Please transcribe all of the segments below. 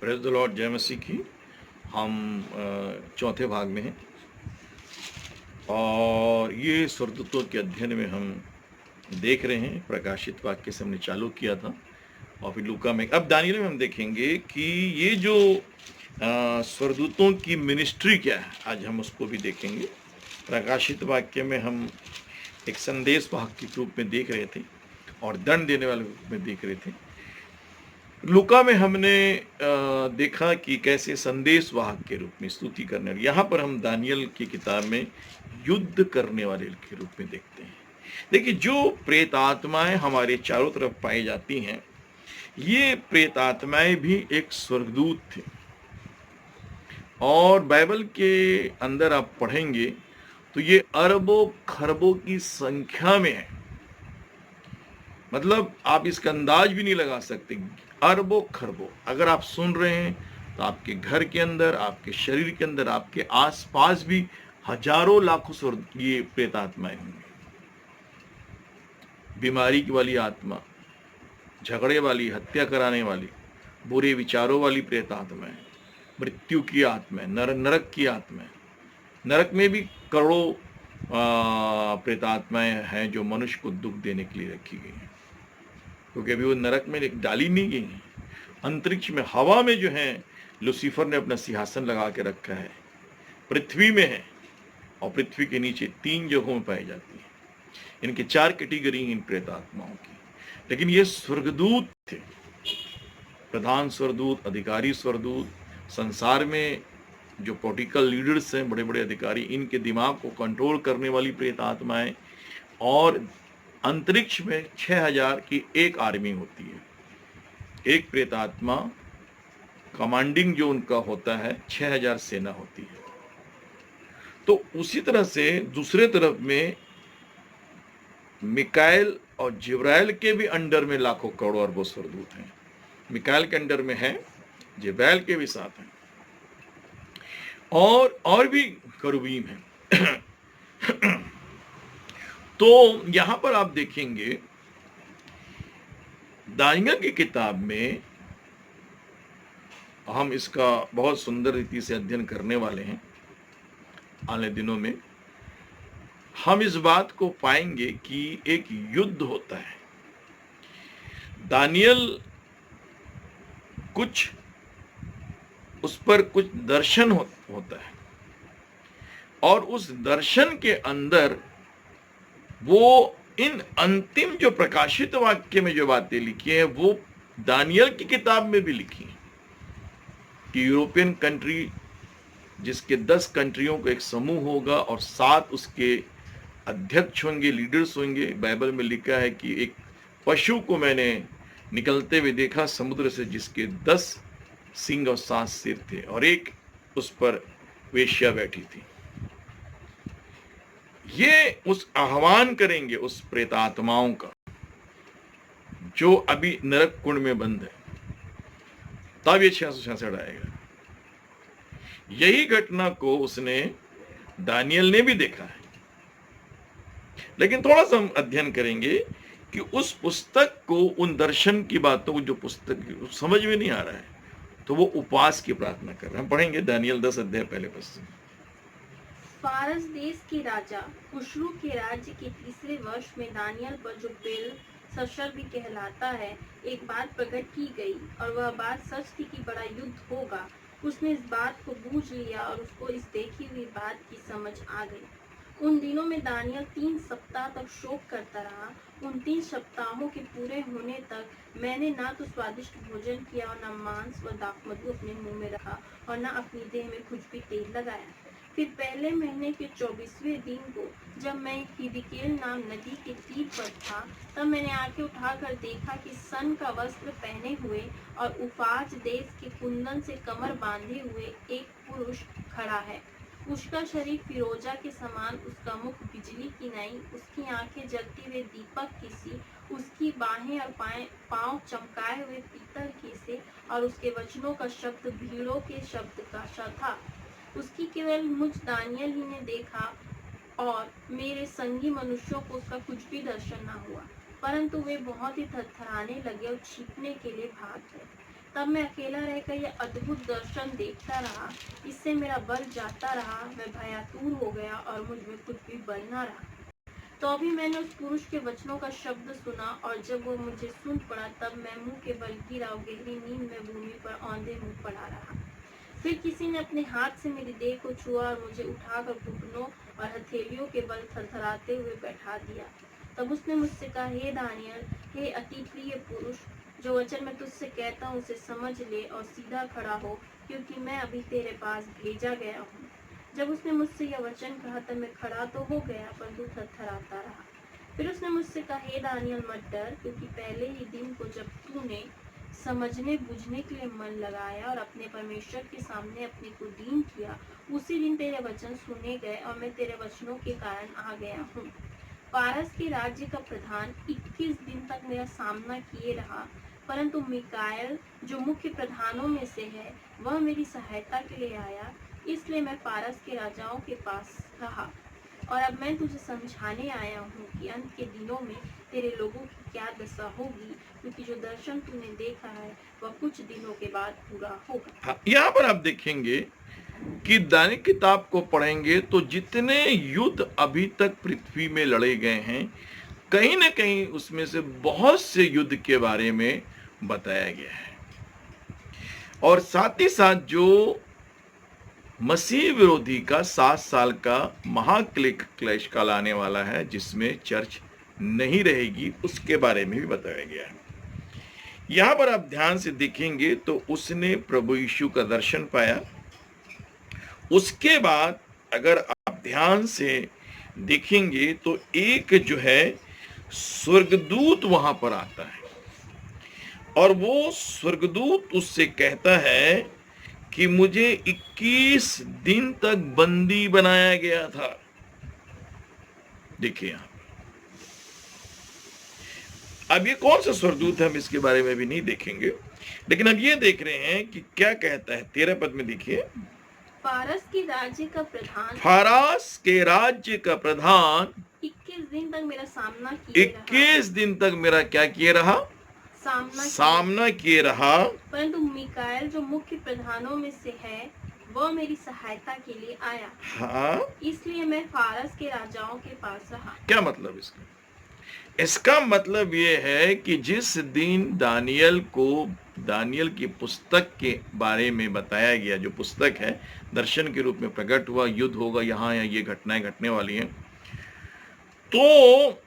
Praise the Lord, जय मसीह की। हम चौथे भाग में हैं और ये स्वर्गदूतों के अध्ययन में हम देख रहे हैं। प्रकाशित वाक्य से हमने चालू किया था और फिर लूका में, अब दानियल में हम देखेंगे कि ये जो स्वर्गदूतों की मिनिस्ट्री क्या है, आज हम उसको भी देखेंगे। प्रकाशित वाक्य में हम एक संदेश वाहक के रूप में देख रहे थे और दंड देने वाले रूप में देख रहे थे। लूका में हमने देखा कि कैसे संदेश वाहक के रूप में स्तुति करने वाले, यहाँ पर हम दानियल की किताब में युद्ध करने वाले के रूप में देखते हैं। देखिए, जो प्रेत आत्माएं हमारे चारों तरफ पाई जाती हैं, ये प्रेत आत्माएं भी एक स्वर्गदूत थे और बाइबल के अंदर आप पढ़ेंगे तो ये अरबों खरबों की संख्या में है। मतलब आप इसका अंदाज भी नहीं लगा सकते, अरबों खरबों। अगर आप सुन रहे हैं तो आपके घर के अंदर, आपके शरीर के अंदर, आपके आसपास भी हजारों लाखों ये प्रेत आत्माएं होंगी। बीमारी वाली आत्मा, झगड़े वाली, हत्या कराने वाली, बुरे विचारों वाली प्रेत आत्माएं, मृत्यु की आत्माएं, नरक की आत्माएं। नरक में भी करोड़ों प्रेत आत्माएं हैं जो मनुष्य को दुख देने के लिए रखी गई हैं, क्योंकि अभी वो नरक में डाली नहीं गई हैं। अंतरिक्ष में, हवा में जो है, लूसीफर ने अपना सिंहासन लगा के रखा है। पृथ्वी में है और पृथ्वी के नीचे 3 जगहों में पाई जाती है। इनके 4 कैटेगरी इन प्रेत आत्माओं की। लेकिन ये स्वर्गदूत थे, प्रधान स्वर्गदूत, अधिकारी स्वर्गदूत। संसार में जो पॉलिटिकल लीडर्स हैं, बड़े बड़े अधिकारी, इनके दिमाग को कंट्रोल करने वाली प्रेत आत्माएं। और अंतरिक्ष में 6000 की एक आर्मी होती है। एक प्रेत आत्मा कमांडिंग जो उनका होता है, 6000 सेना होती है। तो उसी तरह से दूसरे तरफ में मिकाएल और जिब्राइल के भी अंडर में लाखों करोड़ों अरबों स्वर्गदूत हैं। मिकाएल के अंडर में है, जिब्राइल के भी साथ हैं, और भी करूबीम हैं। तो यहां पर आप देखेंगे दानियल की किताब में, हम इसका बहुत सुंदर रीति से अध्ययन करने वाले हैं। आने दिनों में हम इस बात को पाएंगे कि एक युद्ध होता है। दानियल कुछ, उस पर कुछ दर्शन होता है और उस दर्शन के अंदर वो इन अंतिम जो प्रकाशित वाक्य में जो बातें लिखी हैं, वो दानियल की किताब में भी लिखी हैं कि यूरोपियन कंट्री, जिसके 10 कंट्रियों का एक समूह होगा और 7 उसके अध्यक्ष होंगे, लीडर्स होंगे। बाइबल में लिखा है कि एक पशु को मैंने निकलते हुए देखा समुद्र से, जिसके 10 सिंग और 7 सिर थे और एक उस पर वेश्या बैठी थी। ये उस आह्वान करेंगे उस प्रेतात्माओं का जो अभी नरक कुंड में बंद है, तब ये 666 आएगा। यही घटना को उसने, दानियल ने भी देखा है। लेकिन थोड़ा सा हम अध्ययन करेंगे कि उस पुस्तक को, उन दर्शन की बातों को, जो पुस्तक समझ में नहीं आ रहा है, तो वो उपवास की प्रार्थना कर रहे हैं। हम पढ़ेंगे दानियल 10 अध्याय पहले पद से। फारस देश के राजा खुशरू के राज्य के 3रे वर्ष में दानियल पर, जो बेलशस्सर भी कहलाता है, एक बात प्रकट की गई और वह बात सच थी कि बड़ा युद्ध होगा। उसने इस बात को बूझ लिया और उसको इस देखी हुई बात की समझ आ गई। उन दिनों में दानियल 3 सप्ताह तक शोक करता रहा। उन 3 सप्ताहों के पूरे होने तक मैंने ना तो स्वादिष्ट भोजन किया और न मांस व दाखमधु अपने मुंह में रखा और न अपनी देह में कुछ भी तेल लगाया। फिर पहले महीने के 24वें दिन को, जब मैं हिदकेल नाम नदी के तीर पर था, तब मैंने आंखें उठाकर देखा कि सन का वस्त्र पहने हुए और उफाज देश के कुंदन से कमर बांधे हुए एक पुरुष खड़ा है। उसका शरीर फिरोजा के समान, उसका मुख बिजली की नाई, उसकी आंखें जलते हुए दीपक की सी, उसकी बाहें और पांव चमकाए हुए पीतल की से, और उसके वचनों का शब्द भीड़ों के शब्द का सा था। उसकी केवल मुझ दानियल ही ने देखा और मेरे संगी मनुष्यों को उसका कुछ भी दर्शन न हुआ, परंतु वे बहुत ही थरथराने लगे और छिपने के लिए भाग गए। तब मैं अकेला रहकर यह अद्भुत दर्शन देखता रहा। इससे मेरा बल जाता रहा, मैं भयातुर हो गया और मुझ में कुछ भी बल न रहा। तो अभी मैंने उस पुरुष के वचनों का शब्द सुना, और जब वो मुझे सुन पड़ा तब मैं मुंह के बल गिरा और गहरी नींद में भूमि पर औंधे मुंह पड़ा रहा। फिर किसी ने अपने हाथ से मेरी देह को छुआ और मुझे उठाकर घुटनों और हथेलियों के बल थरथराते हुए बैठा दिया। तब उसने मुझसे कहा, हे दानियल, हे अति प्रिय पुरुष, जो वचन मैं तुझसे कहता हूँ उसे समझ ले और सीधा खड़ा हो, क्योंकि मैं अभी तेरे पास भेजा गया हूँ। जब उसने मुझसे यह वचन कहा तब मैं खड़ा तो हो गया, परंतु थरथराता रहा। फिर उसने मुझसे कहा, हे दानियल, मत डर, क्योंकि पहले ही दिन को जब तूने समझने बूझने के लिए मन लगाया और अपने परमेश्वर के सामने अपने को दीन किया, उसी दिन तेरे वचन सुने गए और मैं तेरे वचनों के कारण आ गया हूँ। पारस के राज्य का प्रधान 21 दिन तक मेरा सामना किए रहा, परंतु मिकाएल, जो मुख्य प्रधानों में से है, वह मेरी सहायता के लिए आया। इसलिए मैं पारस के राजाओं के पास रहा। और अब मैं तुझे समझाने आया हूँ कि अंत के दिनों में तेरे लोगों की क्या दशा होगी, क्योंकि जो दर्शन तूने देखा है वह कुछ दिनों के बाद पूरा होगा। हाँ, यहाँ पर आप देखेंगे कि दानियल किताब को पढ़ेंगे तो जितने युद्ध अभी तक पृथ्वी में लड़े गए हैं, कहीं न कहीं उसमें से बहुत से युद्ध के बारे में बताया गया है। और साथ ही साथ जो मसीह विरोधी का 7 साल का महाक्लेश काल आने वाला है, जिसमें चर्च नहीं रहेगी, उसके बारे में भी बताया गया है। यहाँ पर आप ध्यान से देखेंगे तो उसने प्रभु यीशु का दर्शन पाया। उसके बाद अगर आप ध्यान से देखेंगे तो एक जो है स्वर्गदूत वहां पर आता है, और वो स्वर्गदूत उससे कहता है कि मुझे 21 दिन तक बंदी बनाया गया था। देखिए यहां अब ये कौन सा स्वर्गदूत है, हम इसके बारे में भी नहीं देखेंगे, लेकिन अब ये देख रहे हैं कि क्या कहता है। 13 पद में देखिए, पारस के राज्य का प्रधान फारस के राज्य का प्रधान 21 दिन तक मेरा सामना किए रहा। 21 दिन तक मेरा क्या किए रहा? सामना किए रहा। परंतु मिकाएल, जो मुख्य प्रधानों में से है, वह मेरी सहायता के लिए आया। हाँ, इसलिए मैं फारस के राजाओं के पास रहा। क्या मतलब इसका? इसका मतलब ये है कि जिस दिन दानियल को दानियल की पुस्तक के बारे में बताया गया, जो पुस्तक है दर्शन के रूप में प्रकट हुआ, युद्ध होगा यहाँ या ये घटनाएं घटने वाली हैं, तो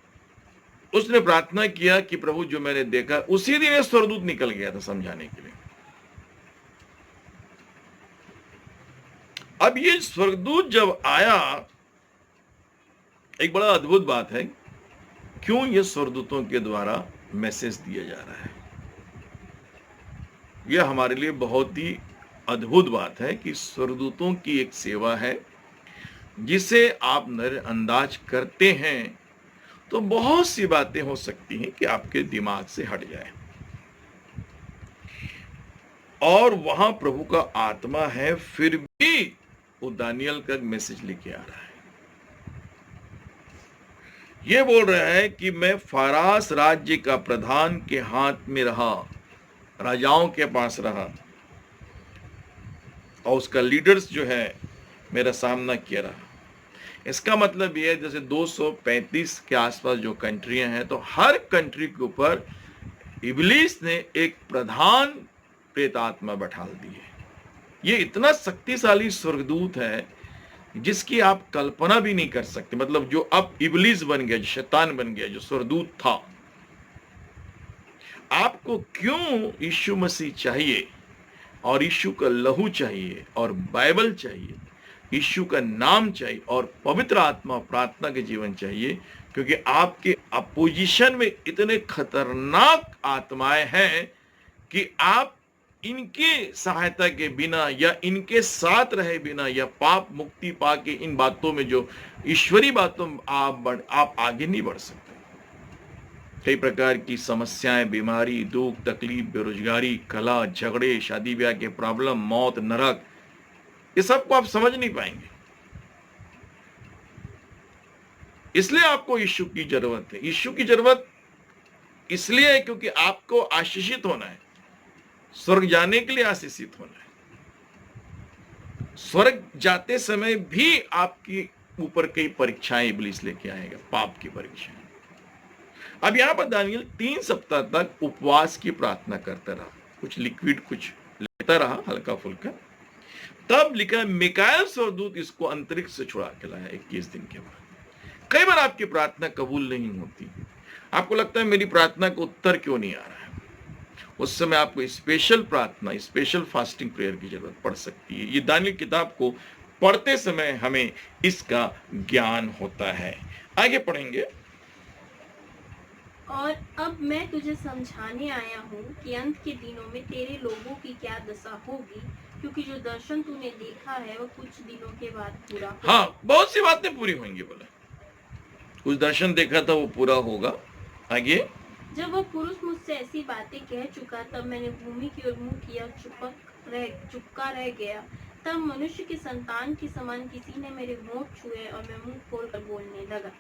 उसने प्रार्थना किया कि प्रभु जो मैंने देखा, उसी दिन एक स्वर्गदूत निकल गया था समझाने के लिए। अब ये स्वर्गदूत जब आया, एक बड़ा अद्भुत बात है, क्यों ये स्वर्गदूतों के द्वारा मैसेज दिया जा रहा है। यह हमारे लिए बहुत ही अद्भुत बात है कि स्वर्गदूतों की एक सेवा है, जिसे आप नजरअंदाज करते हैं तो बहुत सी बातें हो सकती हैं कि आपके दिमाग से हट जाए। और वहां प्रभु का आत्मा है, फिर भी वो दानियल का मैसेज लेके आ रहा है। ये बोल रहा है कि मैं फारस राज्य का प्रधान के हाथ में रहा, राजाओं के पास रहा, और उसका लीडर्स जो है मेरा सामना किया रहा। इसका मतलब यह है, जैसे 235 के आसपास जो कंट्रियां हैं, तो हर कंट्री के ऊपर इब्लीस ने एक प्रधान प्रेतात्मा बैठा दी है। ये इतना शक्तिशाली स्वर्गदूत है जिसकी आप कल्पना भी नहीं कर सकते। मतलब जो अब इब्लीस बन गया, जो शैतान बन गया, जो स्वर्गदूत था। आपको क्यों यीशु मसीह चाहिए, और यीशु का लहू चाहिए, और बाइबल चाहिए, यीशु का नाम चाहिए, और पवित्र आत्मा प्रार्थना के जीवन चाहिए, क्योंकि आपके अपोजिशन में इतने खतरनाक आत्माएं हैं कि आप इनके सहायता के बिना या इनके साथ रहे बिना या पाप मुक्ति पाके इन बातों में, जो ईश्वरी बातों में आप आगे नहीं बढ़ सकते। कई प्रकार की समस्याएं, बीमारी, दुख, तकलीफ, बेरोजगारी, कला, झगड़े, शादी ब्याह के प्रॉब्लम, मौत, नरक, ये सबको आप समझ नहीं पाएंगे। इसलिए आपको यीशु की जरूरत है। यीशु की जरूरत इसलिए है क्योंकि आपको आशीषित होना है। स्वर्ग जाने के लिए आशीषित होना है। स्वर्ग जाते समय भी आपकी ऊपर कई परीक्षाएं इब्लीस लेके आएगा, पाप की परीक्षाएं। अब यहां पर दानियल 3 सप्ताह तक उपवास की प्रार्थना करता रहा, कुछ लिक्विड कुछ लेता रहा हल्का फुल्का। तब लिखा मिकाएल स्वर्गदूत इसको अंतरिक्ष से छुड़ा के लाया 21 दिन के बाद। कई बार आपकी प्रार्थना कबूल नहीं होती, आपको लगता है मेरी प्रार्थना का उत्तर क्यों नहीं आ रहा है। उस समय आपको स्पेशल प्रार्थना, स्पेशल फास्टिंग प्रेयर की जरूरत पड़ सकती है। ये दानियल किताब को पढ़ते समय हमें इसका ज्ञान होता है। आगे पढ़ेंगे। और अब मैं तुझे समझाने आया हूँ कि अंत के दिनों में तेरे लोगों की क्या दशा होगी, क्योंकि जो दर्शन तूने देखा है वो कुछ दिनों के बाद पूरा होगा। हाँ, बहुत सी बातें पूरी होंगी। बोला कुछ दर्शन देखा था वो पूरा होगा। आगे। जब वो पुरुष मुझसे ऐसी बातें कह चुका, तब मैंने भूमि की ओर मुंह किया, चुपका रह गया। तब मनुष्य की संतान के समान किसी ने मेरे होंठ छुए और मैं मुंह खोलकर बोलने लगा।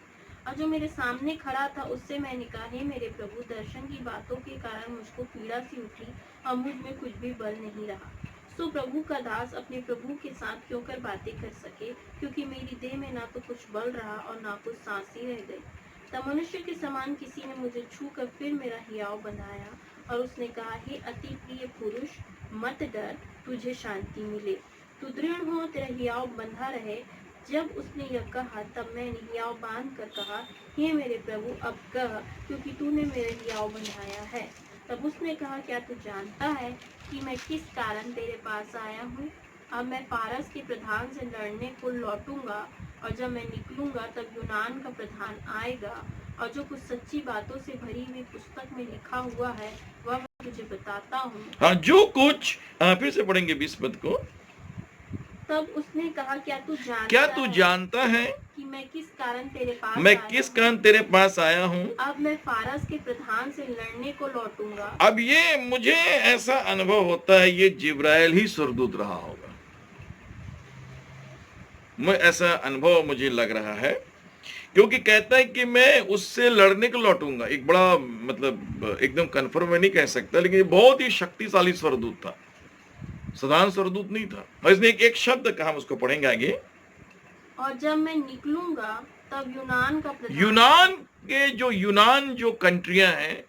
और जो मेरे सामने खड़ा था उससे मैंने कहा, हे मेरे प्रभु, दर्शन की बातों के कारण मुझको पीड़ा सी उठी और मुझ में कुछ भी बल नहीं रहा। सो प्रभु का दास अपने प्रभु के साथ क्यों कर बातें कर सके, क्योंकि मेरी देह में ना तो कुछ बल रहा और ना कुछ सांस ही रह गई। तब मनुष्य के समान किसी ने मुझे छू कर फिर मेरा हियाव बनाया और उसने कहा, हे अति प्रिय पुरुष, मत डर, तुझे शांति मिले, तू दृढ़ हो, तेरा हियाव बंधा रहे। जब उसने यह कहा, तब मैंने हियाव बांध कर कहा, हे मेरे प्रभु, अब कह, क्योंकि तूने मेरा हियाव बंधाया है। तब उसने कहा, क्या तू जानता है कि मैं किस कारण तेरे पास आया हूँ? अब मैं फारस के प्रधान से लड़ने को लौटूंगा, और जब मैं निकलूंगा तब यूनान का प्रधान आएगा, और जो कुछ सच्ची बातों से भरी हुई पुस्तक में लिखा हुआ है वह मैं तुझे बताता हूँ। हाँ, जो कुछ फिर से पढ़ेंगे 20 पद को। तब उसने कहा, क्या तू जानता है कि मैं किस कारण तेरे पास आया हूँ? अब मैं फारस के प्रधान से लड़ने को लौटूंगा। अब ये मुझे ऐसा अनुभव होता है ये जिब्राइल ही स्वर्गदूत रहा होगा। ऐसा अनुभव मुझे लग रहा है, क्योंकि कहता है कि मैं उससे लड़ने को लौटूंगा। एक बड़ा मतलब एकदम कंफर्म में नहीं कह सकता, लेकिन ये बहुत ही शक्तिशाली स्वर्गदूत था, साधारण स्वर्गदूत नहीं था। और इसने एक शब्द कहा, हम उसको पढ़ेंगे आगे। और जब मैं निकलूंगा तब यूनान जो कंट्रियां हैं,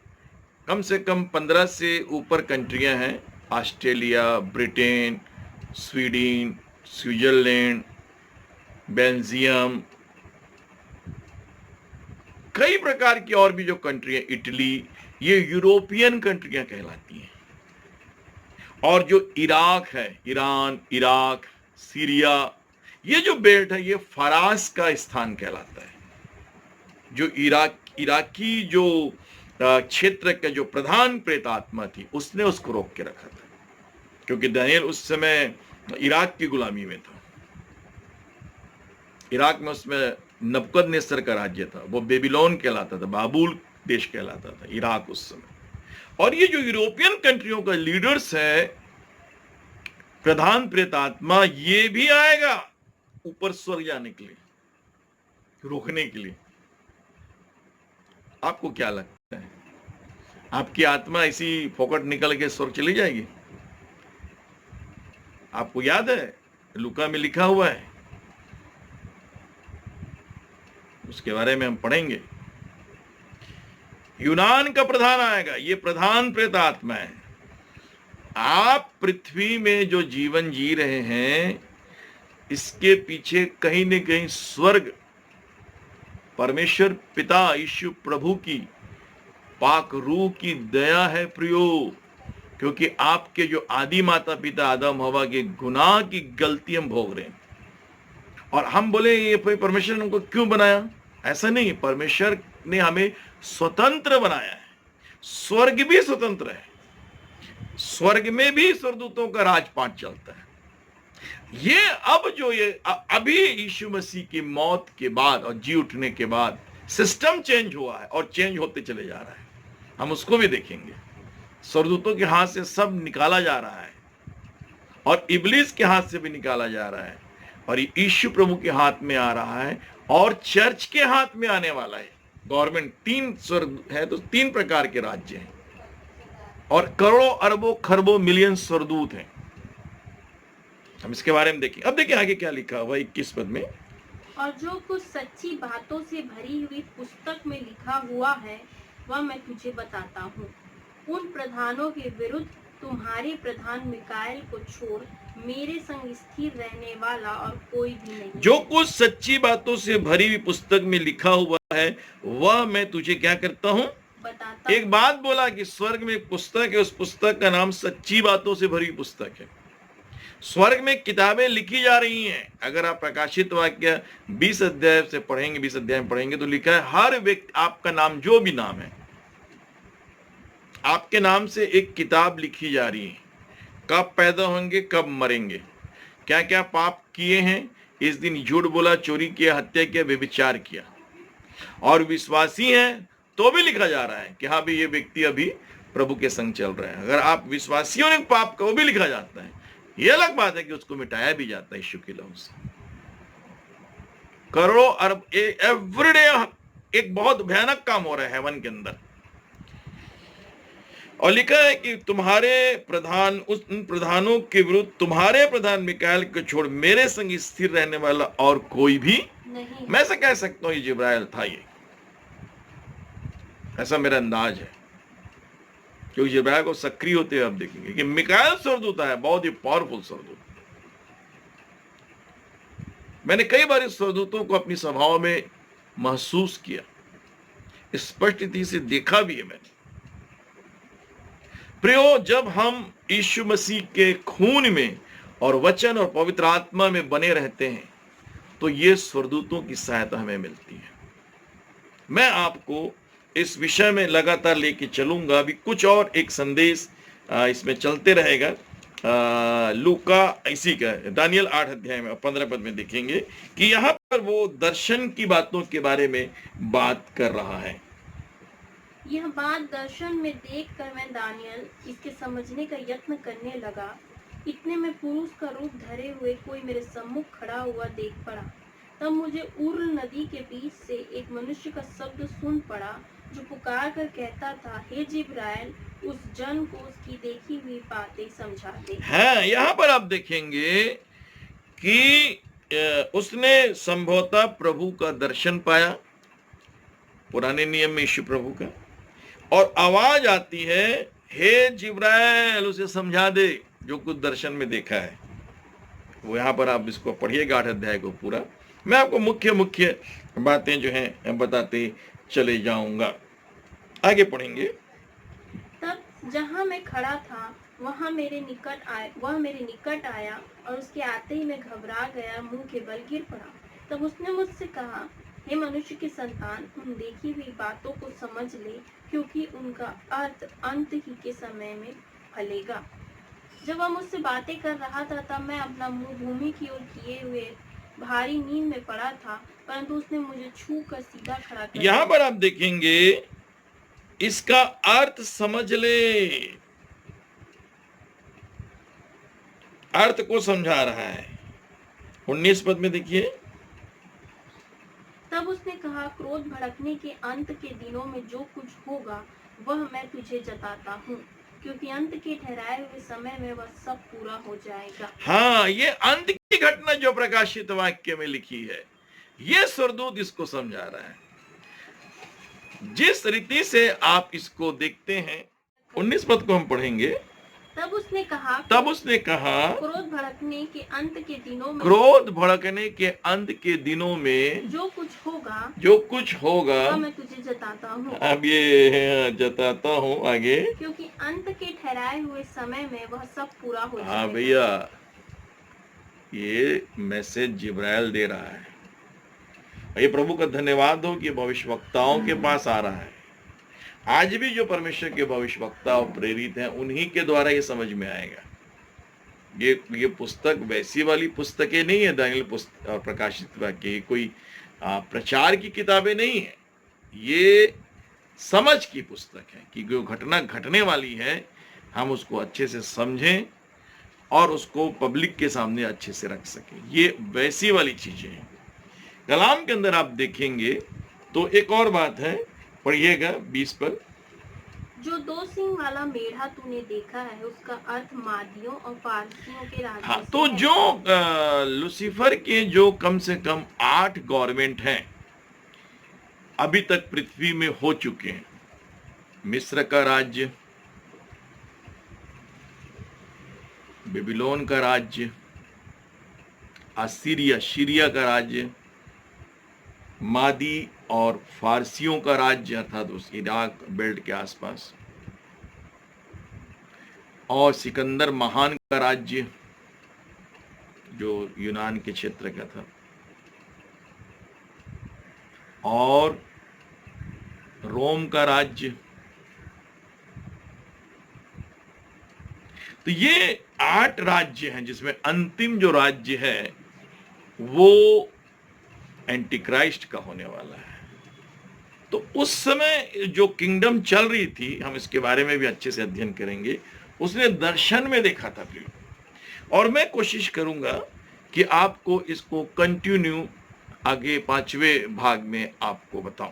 कम से कम 15 से ऊपर कंट्रियां हैं। Australia, Britain, Sweden, Switzerland, Belgium, कई प्रकार की और भी जो कंट्री है, इटली, ये यूरोपियन कंट्रियां कहलाती हैं। और जो इराक है, ईरान, इराक, सीरिया, ये जो बेल्ट है ये फरास का स्थान कहलाता है। जो इराकी जो क्षेत्र का जो प्रधान प्रेतात्मा थी उसने उसको रोक के रखा था, क्योंकि दानियल उस समय इराक की गुलामी में था। इराक में उसमें नबूकदनेस्सर का राज्य था, वो बेबीलोन कहलाता था, बाबुल देश कहलाता था इराक उस समय। और ये जो यूरोपियन कंट्रियों का लीडर्स है, प्रधान प्रेतात्मा, ये भी आएगा ऊपर स्वर्ग जाने के लिए, रोकने के लिए। आपको क्या लगता है, आपकी आत्मा ऐसी फोकट निकल के स्वर्ग चली जाएगी? आपको याद है लूका में लिखा हुआ है, उसके बारे में हम पढ़ेंगे। यूनान का प्रधान आएगा, ये प्रधान प्रेतात्मा है। आप पृथ्वी में जो जीवन जी रहे हैं, इसके पीछे कहीं न कहीं स्वर्ग, परमेश्वर पिता यीशु प्रभु की पाक रूह की दया है प्रियो, क्योंकि आपके जो आदि माता पिता आदम हवा के गुनाह की गलती हम भोग रहे हैं। और हम बोले ये परमेश्वर ने उनको क्यों बनाया? ऐसा नहीं, परमेश्वर ने हमें स्वतंत्र बनाया है। स्वर्ग भी स्वतंत्र है, स्वर्ग में भी स्वर्गदूतों का राजपाट चलता है। ये अब जो ये अभी यीशु मसीह की मौत के बाद और जी उठने के बाद सिस्टम चेंज हुआ है और चेंज होते चले जा रहा है। हम उसको भी देखेंगे। स्वर्गदूतों के हाथ से सब निकाला जा रहा है और इब्लीस के हाथ से भी निकाला जा रहा है, और ये यीशु प्रभु के हाथ में आ रहा है और चर्च के हाथ में आने वाला है। गवर्नमेंट 3 स्वर्ग है तो 3 प्रकार के राज्य हैं, और करोड़ों अरबों खरबों मिलियन स्वर्गदूत हैं। हम इसके बारे में देखें। अब देखिए आगे क्या लिखा हुआ 21 पद में। और जो कुछ सच्ची बातों से भरी हुई पुस्तक में लिखा हुआ है वह मैं तुझे बताता हूँ। उन प्रधानों के विरुद्ध तुम्हारे प्रधान मिकाएल को छोड़ मेरे संग स्थिर रहने वाला और कोई भी नहीं। जो कुछ सच्ची बातों से भरी हुई पुस्तक में लिखा हुआ है वह मैं तुझे क्या करता हूँ, बताता एक बात बोला कि स्वर्ग में एक पुस्तक है, उस पुस्तक का नाम सच्ची बातों से भरी पुस्तक है। स्वर्ग में किताबें लिखी जा रही हैं। अगर आप प्रकाशित वाक्य 20 अध्याय से पढ़ेंगे, 20 अध्याय में पढ़ेंगे तो लिखा है हर व्यक्ति, आपका नाम जो भी नाम है, आपके नाम से एक किताब लिखी जा रही है। कब पैदा होंगे, कब मरेंगे, क्या क्या पाप किए हैं, इस दिन झूठ बोला, चोरी किया, हत्या किया, व्यभिचार किया, और विश्वासी हैं तो भी लिखा जा रहा है कि हाँ भी ये व्यक्ति अभी प्रभु के संग चल रहा है। अगर आप विश्वासियों ने पाप का, वो भी लिखा जाता है। ये अलग बात है कि उसको मिटाया भी जाता है यीशु के लहू से। करोड़ों अरब एवरीडे एक बहुत भयानक काम हो रहा है हेवन के अंदर। और लिखा है कि तुम्हारे प्रधान, उन प्रधानों के विरुद्ध तुम्हारे प्रधान मिकाएल को छोड़ मेरे संग स्थिर रहने वाला और कोई भी नहीं। मैं ऐसा कह सकता हूं ये जिब्राइल था, ये ऐसा मेरा अंदाज है, क्योंकि जिब्राइल को सक्रिय होते हुए आप देखेंगे कि मिकाएल स्वर्गदूत है, बहुत ही पावरफुल स्वर्गदूत। मैंने कई बार इस स्वर्गदूतों को अपनी सभाओं में महसूस किया, स्पष्ट रीति से देखा भी है मैंने। प्रियो, जब हम यीशु मसीह के खून में और वचन और पवित्र आत्मा में बने रहते हैं तो ये स्वर्गदूतों की सहायता हमें मिलती है। मैं आपको इस विषय में लगातार लेके चलूंगा। अभी कुछ और एक संदेश इसमें चलते रहेगा। लूका इसी का दानियल 8 अध्याय में 15 पद में देखेंगे कि यहाँ पर वो दर्शन की बातों के बारे में बात कर रहा है। यह बात दर्शन में देखकर मैं दानियल इसके समझने का यत्न करने लगा। इतने में पुरुष का रूप धरे हुए कोई मेरे सम्मुख खड़ा हुआ देख पड़ा। तब मुझे उर्ल नदी के बीच से एक मनुष्य का शब्द सुन पड़ा जो पुकार कर कहता था, हे जिब्राइल, उस जन को उसकी देखी हुई बातें समझा दे। हाँ, यहाँ पर आप देखेंगे कि उसने संभवतः प्रभु का दर्शन पाया, पुराने नियम में यीशु प्रभु का, और आवाज आती है, हे जिब्राइल, उसे समझा दे जो कुछ दर्शन में देखा है। वो यहाँ पर आप इसको पढ़िएगा 8 अध्याय को पूरा। मैं आपको मुख्य मुख्य बातें जो हैं बताते चले जाऊंगा। आगे पढ़ेंगे। तब जहाँ मैं खड़ा था वह मेरे निकट आया और उसके आते ही मैं घबरा गया, मुंह के बल गिर पड़ा। तब उसने मुझसे कहा, हे मनुष्य की संतान, उन देखी हुई बातों को समझ ले, क्योंकि उनका अर्थ अंत ही के समय में फलेगा। जब वह मुझसे बातें कर रहा था तब मैं अपना मुंह भूमि की ओर किए हुए भारी नींद में पड़ा था, परंतु उसने मुझे छू कर सीधा खड़ा कर। यहाँ पर आप देखेंगे इसका अर्थ समझ ले, अर्थ को समझा रहा है। 19 पद में देखिए। तब उसने कहा, क्रोध भड़कने के अंत के दिनों में जो कुछ होगा वह मैं तुझे जताता हूँ, क्योंकि अंत के ठहराए हुए समय में वह सब पूरा हो जाएगा। हाँ, ये अंत की घटना जो प्रकाशित वाक्य में लिखी है, ये स्वर्गदूत इसको समझा रहा है। जिस रीति से आप इसको देखते हैं, 19 पद को हम पढ़ेंगे। तब उसने कहा, क्रोध भड़कने के अंत के दिनों में, क्रोध भड़कने के अंत के दिनों में जो कुछ होगा वह मैं तुझे जताता हूँ। अब ये जताता हूँ आगे, क्योंकि अंत के ठहराए हुए समय में वह सब पूरा हो जाएगा। हाँ भैया, ये मैसेज जिब्राइल दे रहा है। ये प्रभु का धन्यवाद हो कि भविष्यवक्ताओं के पास आ रहा है। आज भी जो परमेश्वर के भविष्यवक्ता और प्रेरित हैं, उन्हीं के द्वारा ये समझ में आएगा। ये पुस्तक वैसी वाली पुस्तकें नहीं है, दानियल पुस्तक और प्रकाशित वाक्य कोई प्रचार की किताबें नहीं है। ये समझ की पुस्तक है कि जो घटना घटने वाली है हम उसको अच्छे से समझें और उसको पब्लिक के सामने अच्छे से रख सकें। ये वैसी वाली चीजें हैं। कलाम के अंदर आप देखेंगे तो एक और बात है, पढ़िएगा 20 पर। जो 2 सींग वाला मेढ़ा तूने देखा है उसका अर्थ मादियों और फारसियों के राज्य हाँ, से तो है। जो लूसीफर के जो कम से कम 8 गवर्नमेंट हैं अभी तक पृथ्वी में हो चुके हैं। मिस्र का राज्य, बेबीलोन का राज्य, सीरिया का राज्य, मादी और फारसियों का राज्य अर्थात उस इराक बेल्ट के आसपास, और सिकंदर महान का राज्य जो यूनान के क्षेत्र का था, और रोम का राज्य। तो ये 8 राज्य हैं जिसमें अंतिम जो राज्य है वो एंटी क्राइस्ट का होने वाला है। तो उस समय जो किंगडम चल रही थी, हम इसके बारे में भी अच्छे से अध्ययन करेंगे, उसने दर्शन में देखा था प्रियो, और मैं कोशिश करूंगा कि आपको इसको कंटिन्यू आगे 5वें भाग में आपको बताऊं।